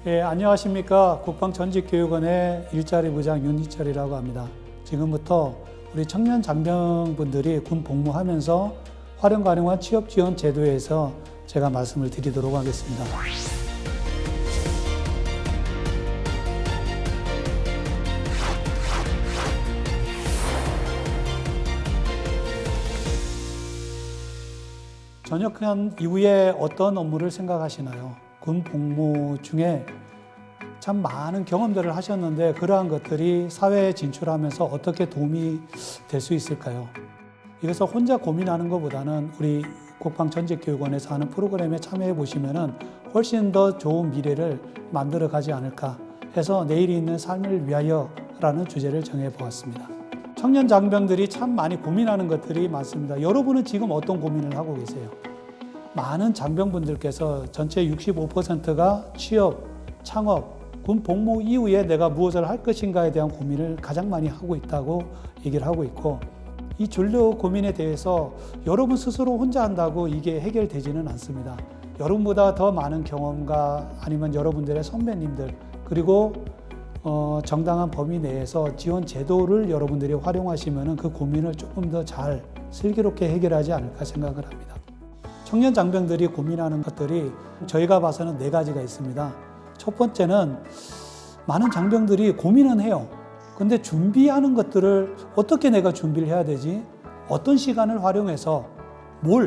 예, 안녕하십니까. 국방전직교육원의 일자리 부장 윤희철이라고 합니다. 지금부터 우리 청년 장병분들이 군 복무하면서 활용 가능한 취업 지원 제도에서 제가 말씀을 드리도록 하겠습니다. 전역한 이후에 어떤 업무를 생각하시나요? 군 복무 중에 참 많은 경험들을 하셨는데 그러한 것들이 사회에 진출하면서 어떻게 도움이 될 수 있을까요? 이것을 혼자 고민하는 것보다는 우리 국방전직교육원에서 하는 프로그램에 참여해 보시면 훨씬 더 좋은 미래를 만들어 가지 않을까 해서 내일이 있는 삶을 위하여라는 주제를 정해 보았습니다. 청년 장병들이 참 많이 고민하는 것들이 많습니다. 여러분은 지금 어떤 고민을 하고 계세요? 많은 장병분들께서 전체 65%가 취업, 창업, 군 복무 이후에 내가 무엇을 할 것인가에 대한 고민을 가장 많이 하고 있다고 얘기를 하고 있고, 이 진로 고민에 대해서 여러분 스스로 혼자 한다고 이게 해결되지는 않습니다. 여러분보다 더 많은 경험과 아니면 여러분들의 선배님들, 그리고 정당한 범위 내에서 지원 제도를 여러분들이 활용하시면 그 고민을 조금 더 잘 슬기롭게 해결하지 않을까 생각을 합니다. 청년 장병들이 고민하는 것들이 저희가 봐서는 4가지가 있습니다. 첫 번째는 많은 장병들이 고민은 해요. 근데 준비하는 것들을 어떻게 내가 준비를 해야 되지? 어떤 시간을 활용해서 뭐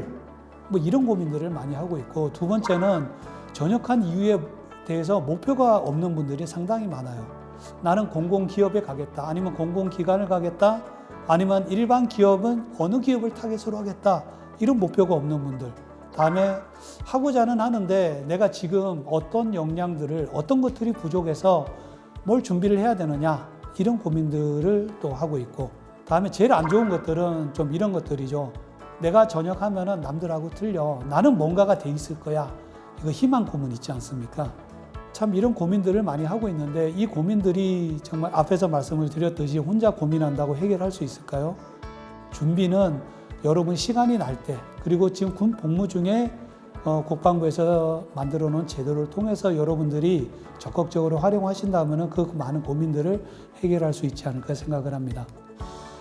이런 고민들을 많이 하고 있고, 두 번째는 전역한 이유에 대해서 목표가 없는 분들이 상당히 많아요. 나는 공공기업에 가겠다, 아니면 공공기관을 가겠다, 아니면 일반 기업은 어느 기업을 타겟으로 하겠다, 이런 목표가 없는 분들. 다음에 하고자는 하는데 내가 지금 어떤 역량들을, 어떤 것들이 부족해서 뭘 준비를 해야 되느냐, 이런 고민들을 또 하고 있고, 다음에 제일 안 좋은 것들은 좀 이런 것들이죠. 내가 전역하면 남들하고 틀려, 나는 뭔가가 돼 있을 거야, 이거 희망 고문 있지 않습니까? 참 이런 고민들을 많이 하고 있는데, 이 고민들이 정말 앞에서 말씀을 드렸듯이 혼자 고민한다고 해결할 수 있을까요? 준비는 여러분 시간이 날 때, 그리고 지금 군 복무 중에 국방부에서 만들어 놓은 제도를 통해서 여러분들이 적극적으로 활용하신다면 그 많은 고민들을 해결할 수 있지 않을까 생각을 합니다.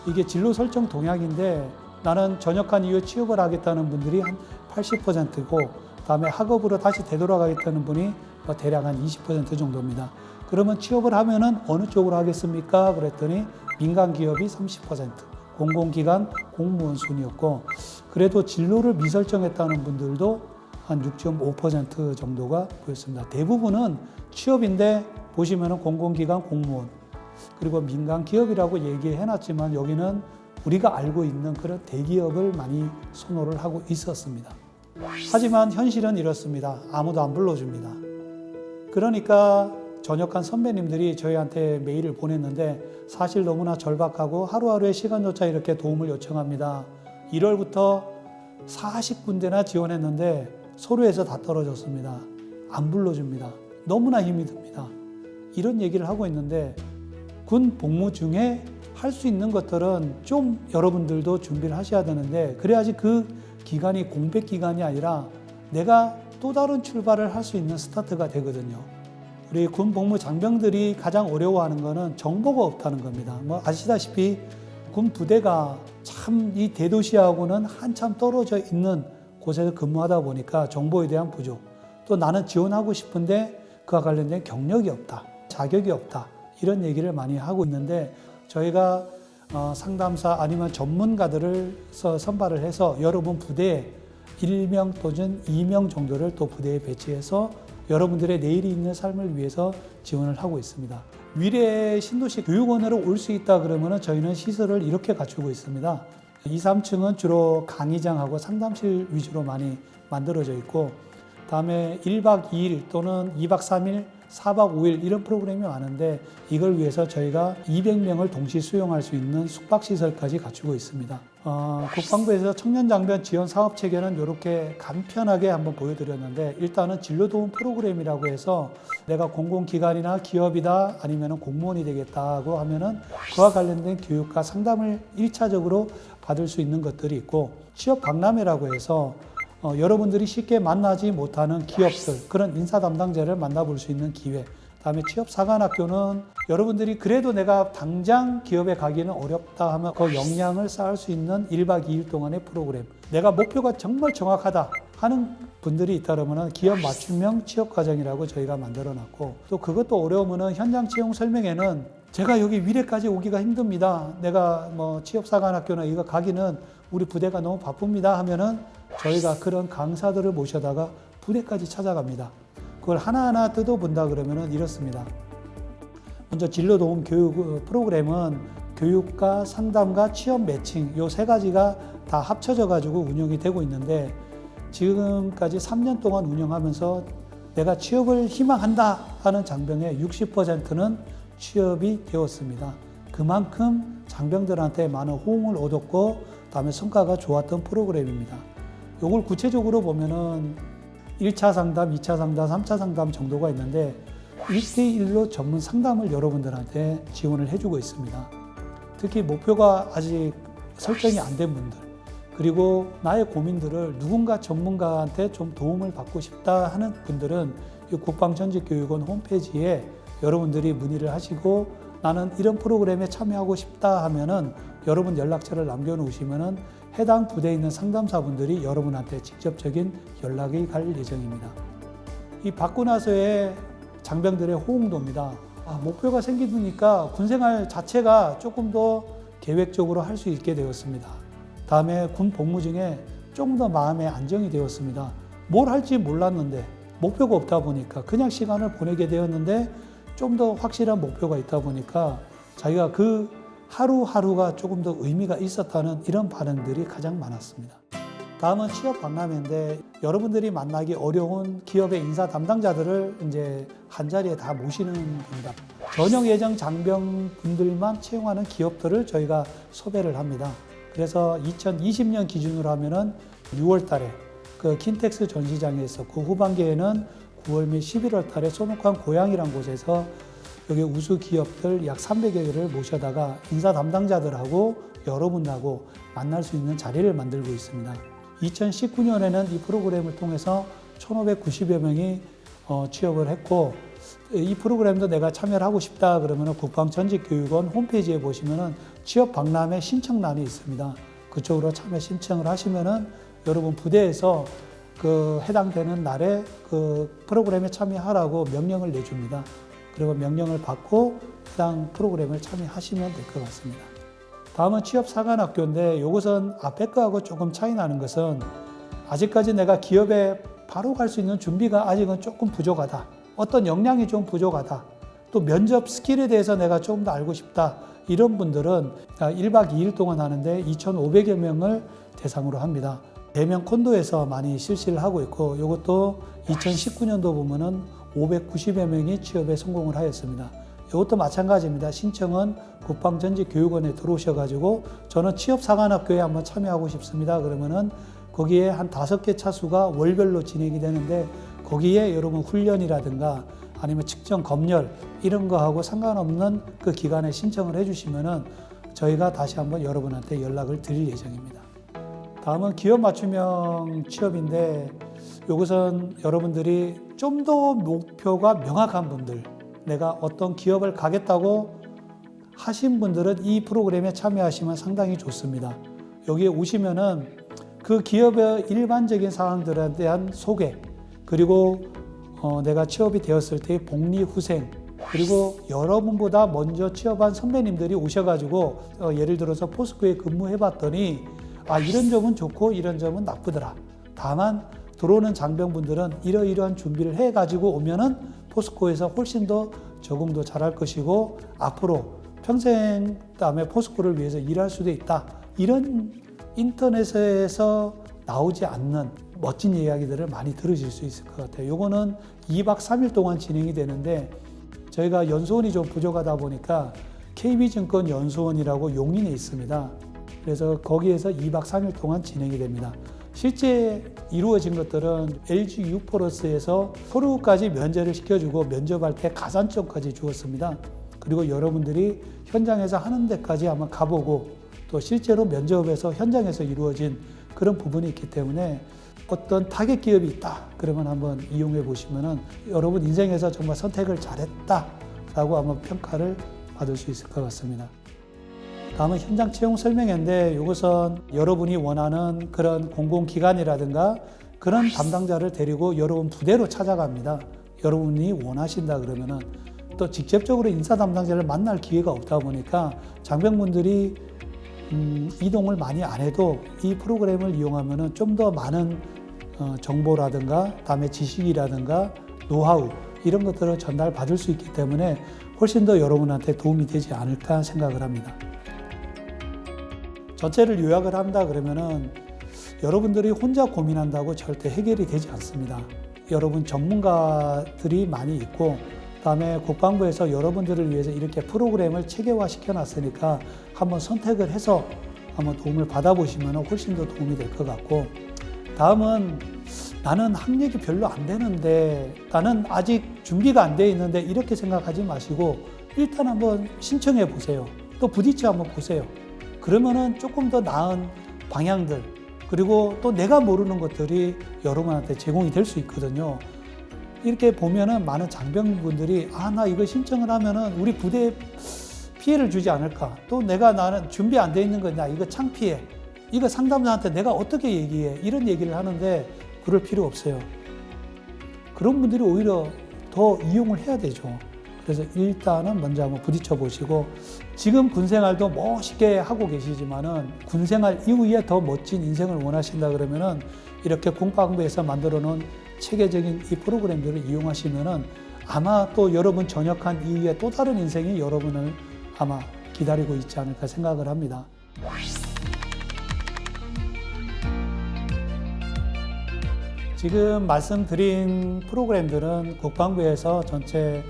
이게 진로 설정 동향인데, 나는 전역한 이후에 취업을 하겠다는 분들이 한 80%고, 다음에 학업으로 다시 되돌아가겠다는 분이 대략 한 20% 정도입니다. 그러면 취업을 하면은 어느 쪽으로 하겠습니까? 그랬더니 민간 기업이 30%, 공공기관, 공무원 순이었고, 그래도 진로를 미설정했다는 분들도 한 6.5% 정도가 보였습니다. 대부분은 취업인데 보시면은 공공기관, 공무원, 그리고 민간 기업이라고 얘기해놨지만 여기는 우리가 알고 있는 그런 대기업을 많이 선호를 하고 있었습니다. 하지만 현실은 이렇습니다. 아무도 안 불러줍니다. 그러니까 전역한 선배님들이 저희한테 메일을 보냈는데 사실 너무나 절박하고 하루하루의 시간조차 이렇게 도움을 요청합니다. 1월부터 40군데나 지원했는데 서류에서 다 떨어졌습니다. 안 불러줍니다. 너무나 힘이 듭니다. 이런 얘기를 하고 있는데, 군 복무 중에 할 수 있는 것들은 좀 여러분들도 준비를 하셔야 되는데, 그래야지 그 기간이 공백 기간이 아니라 내가 또 다른 출발을 할 수 있는 스타트가 되거든요. 우리 군 복무 장병들이 가장 어려워하는 것은 정보가 없다는 겁니다. 아시다시피 군 부대가 참 이 대도시하고는 한참 떨어져 있는 곳에서 근무하다 보니까 정보에 대한 부족, 또 나는 지원하고 싶은데 그와 관련된 경력이 없다, 자격이 없다, 이런 얘기를 많이 하고 있는데, 저희가 상담사 아니면 전문가들을 선발을 해서 여러분 부대에 1명 또는 2명 정도를 또 부대에 배치해서 여러분들의 내일이 있는 삶을 위해서 지원을 하고 있습니다. 미래의 신도시 교육원으로 올 수 있다 그러면 저희는 시설을 이렇게 갖추고 있습니다. 2, 3층은 주로 강의장하고 상담실 위주로 많이 만들어져 있고, 다음에 1박 2일 또는 2박 3일, 4박 5일 이런 프로그램이 많은데, 이걸 위해서 저희가 200명을 동시 수용할 수 있는 숙박시설까지 갖추고 있습니다. 국방부에서 청년장병 지원 사업 체계는 이렇게 간편하게 한번 보여드렸는데, 일단은 진로도움 프로그램이라고 해서 내가 공공기관이나 기업이다 아니면 공무원이 되겠다고 하면은 그와 관련된 교육과 상담을 1차적으로 받을 수 있는 것들이 있고, 취업 박람회라고 해서 여러분들이 쉽게 만나지 못하는 기업들, 그런 인사 담당자를 만나볼 수 있는 기회. 다음에 취업사관학교는 여러분들이 그래도 내가 당장 기업에 가기는 어렵다 하면 그 역량을 쌓을 수 있는 1박 2일 동안의 프로그램. 내가 목표가 정말 정확하다 하는 분들이 있다면 기업 맞춤형 취업과정이라고 저희가 만들어놨고, 또 그것도 어려우면 현장 채용 설명회는 제가 여기 위례까지 오기가 힘듭니다. 내가 뭐 취업사관학교나 이거 가기는 우리 부대가 너무 바쁩니다 하면은 저희가 그런 강사들을 모셔다가 부대까지 찾아갑니다. 그걸 하나하나 뜯어본다 그러면은 이렇습니다. 먼저 진로도움 교육 프로그램은 교육과 상담과 취업 매칭 요 세 가지가 다 합쳐져 가지고 운영이 되고 있는데, 지금까지 3년 동안 운영하면서 내가 취업을 희망한다 하는 장병의 60%는 취업이 되었습니다. 그만큼 장병들한테 많은 호응을 얻었고, 다음에 성과가 좋았던 프로그램입니다. 요걸 구체적으로 보면은 1차 상담, 2차 상담, 3차 상담 정도가 있는데 1대1로 전문 상담을 여러분들한테 지원을 해주고 있습니다. 특히 목표가 아직 설정이 안 된 분들, 그리고 나의 고민들을 누군가 전문가한테 좀 도움을 받고 싶다 하는 분들은 이 국방전직교육원 홈페이지에 여러분들이 문의를 하시고 나는 이런 프로그램에 참여하고 싶다 하면은 여러분 연락처를 남겨놓으시면은 해당 부대에 있는 상담사분들이 여러분한테 직접적인 연락이 갈 예정입니다. 이 받고 나서의 장병들의 호응도입니다. 목표가 생기니까 군생활 자체가 조금 더 계획적으로 할 수 있게 되었습니다. 다음에 군 복무 중에 조금 더 마음의 안정이 되었습니다. 뭘 할지 몰랐는데 목표가 없다 보니까 그냥 시간을 보내게 되었는데 좀 더 확실한 목표가 있다 보니까 자기가 그 하루하루가 조금 더 의미가 있었다는 이런 반응들이 가장 많았습니다. 다음은 취업 박람회인데 여러분들이 만나기 어려운 기업의 인사 담당자들을 이제 한 자리에 다 모시는 겁니다. 전역 예정 장병 분들만 채용하는 기업들을 저희가 섭외를 합니다. 그래서 2020년 기준으로 하면은 6월 달에 그 킨텍스 전시장에 있었고, 후반기에는 9월 및 11월 달에 손옥환 고양이란 곳에서 여기 우수 기업들 약 300여 개를 모셔다가 인사 담당자들하고 여러분하고 만날 수 있는 자리를 만들고 있습니다. 2019년에는 이 프로그램을 통해서 1,590여 명이 취업을 했고, 이 프로그램도 내가 참여를 하고 싶다 그러면 국방전직교육원 홈페이지에 보시면은 취업 박람회 신청란이 있습니다. 그쪽으로 참여 신청을 하시면은 여러분 부대에서 그 해당되는 날에 그 프로그램에 참여하라고 명령을 내줍니다. 그리고 명령을 받고 해당 프로그램을 참여하시면 될 것 같습니다. 다음은 취업사관학교인데 이것은 앞에 거하고 조금 차이 나는 것은 아직까지 내가 기업에 바로 갈 수 있는 준비가 아직은 조금 부족하다. 어떤 역량이 좀 부족하다. 또 면접 스킬에 대해서 내가 조금 더 알고 싶다. 이런 분들은 1박 2일 동안 하는데 2,500여 명을 대상으로 합니다. 대명 콘도에서 많이 실시를 하고 있고, 이것도 2019년도 보면은 590여 명이 취업에 성공을 하였습니다. 이것도 마찬가지입니다. 신청은 국방전직교육원에 들어오셔가지고 저는 취업사관학교에 한번 참여하고 싶습니다. 그러면은 거기에 한 5개 차수가 월별로 진행이 되는데 거기에 여러분 훈련이라든가 아니면 측정 검열 이런 거하고 상관없는 그 기간에 신청을 해주시면은 저희가 다시 한번 여러분한테 연락을 드릴 예정입니다. 다음은 기업 맞춤형 취업인데 이것은 여러분들이 좀 더 목표가 명확한 분들, 내가 어떤 기업을 가겠다고 하신 분들은 이 프로그램에 참여하시면 상당히 좋습니다. 여기에 오시면은 그 기업의 일반적인 상황들에 대한 소개, 그리고 내가 취업이 되었을 때의 복리후생, 그리고 여러분보다 먼저 취업한 선배님들이 오셔가지고 예를 들어서 포스코에 근무해봤더니 이런 점은 좋고 이런 점은 나쁘더라. 다만 들어오는 장병분들은 이러이러한 준비를 해가지고 오면은 포스코에서 훨씬 더 적응도 잘할 것이고 앞으로 평생 다음에 포스코를 위해서 일할 수도 있다. 이런 인터넷에서 나오지 않는 멋진 이야기들을 많이 들으실 수 있을 것 같아요. 요거는 2박 3일 동안 진행이 되는데 저희가 연수원이 좀 부족하다 보니까 KB증권 연수원이라고 용인에 있습니다. 그래서 거기에서 2박 3일 동안 진행이 됩니다. 실제 이루어진 것들은 LG 유포러스에서 서류까지 면제를 시켜주고 면접할 때 가산점까지 주었습니다. 그리고 여러분들이 현장에서 하는 데까지 한번 가보고 또 실제로 면접에서 현장에서 이루어진 그런 부분이 있기 때문에 어떤 타겟 기업이 있다. 그러면 한번 이용해 보시면은 여러분 인생에서 정말 선택을 잘했다라고 한번 평가를 받을 수 있을 것 같습니다. 다음은 현장 채용 설명회인데 이것은 여러분이 원하는 그런 공공기관이라든가 그런 담당자를 데리고 여러분 부대로 찾아갑니다. 여러분이 원하신다 그러면은 또 직접적으로 인사 담당자를 만날 기회가 없다 보니까 장병분들이 이동을 많이 안 해도 이 프로그램을 이용하면은 좀 더 많은 정보라든가 다음에 지식이라든가 노하우 이런 것들을 전달받을 수 있기 때문에 훨씬 더 여러분한테 도움이 되지 않을까 생각을 합니다. 전체를 요약을 한다 그러면은 여러분들이 혼자 고민한다고 절대 해결이 되지 않습니다. 여러분 전문가들이 많이 있고 그다음에 국방부에서 여러분들을 위해서 이렇게 프로그램을 체계화 시켜놨으니까 한번 선택을 해서 한번 도움을 받아보시면 훨씬 더 도움이 될 것 같고, 다음은 나는 학력이 별로 안 되는데 나는 아직 준비가 안 돼 있는데 이렇게 생각하지 마시고 일단 한번 신청해 보세요. 또 부딪혀 한번 보세요. 그러면은 조금 더 나은 방향들 그리고 또 내가 모르는 것들이 여러분한테 제공이 될 수 있거든요. 이렇게 보면은 많은 장병분들이 나 이거 신청을 하면은 우리 부대에 피해를 주지 않을까, 또 나는 준비 안 돼 있는 거냐, 이거 창피해, 이거 상담자한테 내가 어떻게 얘기해, 이런 얘기를 하는데 그럴 필요 없어요. 그런 분들이 오히려 더 이용을 해야 되죠. 그래서 일단은 먼저 한번 부딪혀 보시고, 지금 군생활도 멋있게 하고 계시지만은 군생활 이후에 더 멋진 인생을 원하신다 그러면은 이렇게 국방부에서 만들어 놓은 체계적인 이 프로그램들을 이용하시면은 아마 또 여러분 전역한 이후에 또 다른 인생이 여러분을 아마 기다리고 있지 않을까 생각을 합니다. 지금 말씀드린 프로그램들은 국방부에서 전체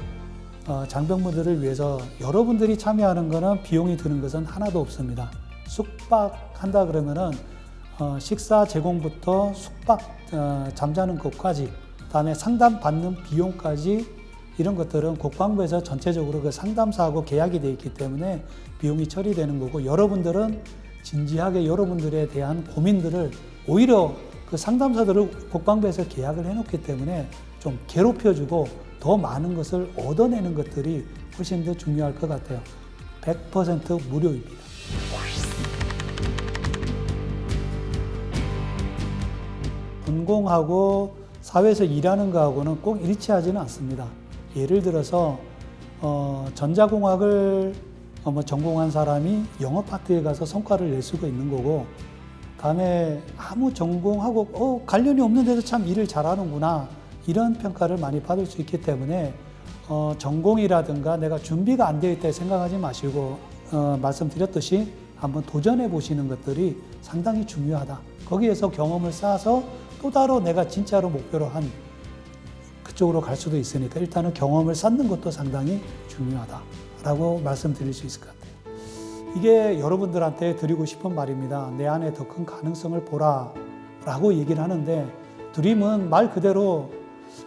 장병분들을 위해서 여러분들이 참여하는 것은 비용이 드는 것은 하나도 없습니다. 숙박한다 그러면은 식사 제공부터 숙박 잠자는 것까지, 다음에 상담 받는 비용까지 이런 것들은 국방부에서 전체적으로 그 상담사하고 계약이 되어 있기 때문에 비용이 처리되는 거고, 여러분들은 진지하게 여러분들에 대한 고민들을 오히려 그 상담사들을 국방부에서 계약을 해놓기 때문에 좀 괴롭혀주고 더 많은 것을 얻어내는 것들이 훨씬 더 중요할 것 같아요. 100% 무료입니다. 전공하고 사회에서 일하는 거하고는 꼭 일치하지는 않습니다. 예를 들어서 전자공학을 전공한 사람이 영어 파트에 가서 성과를 낼 수가 있는 거고, 다음에 아무 전공하고 관련이 없는데도 참 일을 잘하는구나, 이런 평가를 많이 받을 수 있기 때문에 전공이라든가 내가 준비가 안 되어 있다 생각하지 마시고 말씀드렸듯이 한번 도전해 보시는 것들이 상당히 중요하다. 거기에서 경험을 쌓아서 또 다른 내가 진짜로 목표로 한 그쪽으로 갈 수도 있으니까 일단은 경험을 쌓는 것도 상당히 중요하다라고 말씀드릴 수 있을 것 같아요. 이게 여러분들한테 드리고 싶은 말입니다. 내 안에 더 큰 가능성을 보라 라고 얘기를 하는데, 드림은 말 그대로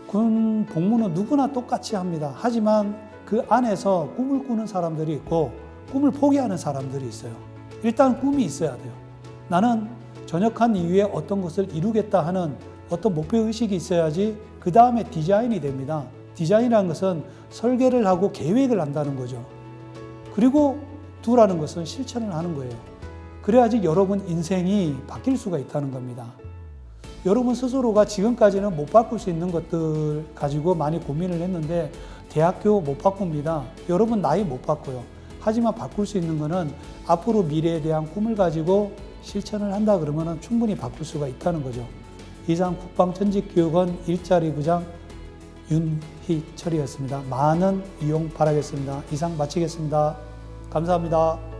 군 복무는 누구나 똑같이 합니다. 하지만 그 안에서 꿈을 꾸는 사람들이 있고 꿈을 포기하는 사람들이 있어요. 일단 꿈이 있어야 돼요. 나는 전역한 이후에 어떤 것을 이루겠다 하는 어떤 목표의식이 있어야지 그 다음에 디자인이 됩니다. 디자인이라는 것은 설계를 하고 계획을 한다는 거죠. 그리고 두라는 것은 실천을 하는 거예요. 그래야지 여러분 인생이 바뀔 수가 있다는 겁니다. 여러분 스스로가 지금까지는 못 바꿀 수 있는 것들 가지고 많이 고민을 했는데 대학교 못 바꿉니다. 여러분 나이 못 바꿔요. 하지만 바꿀 수 있는 거는 앞으로 미래에 대한 꿈을 가지고 실천을 한다 그러면 충분히 바꿀 수가 있다는 거죠. 이상 국방전직교육원 일자리 부장 윤희철이었습니다. 많은 이용 바라겠습니다. 이상 마치겠습니다. 감사합니다.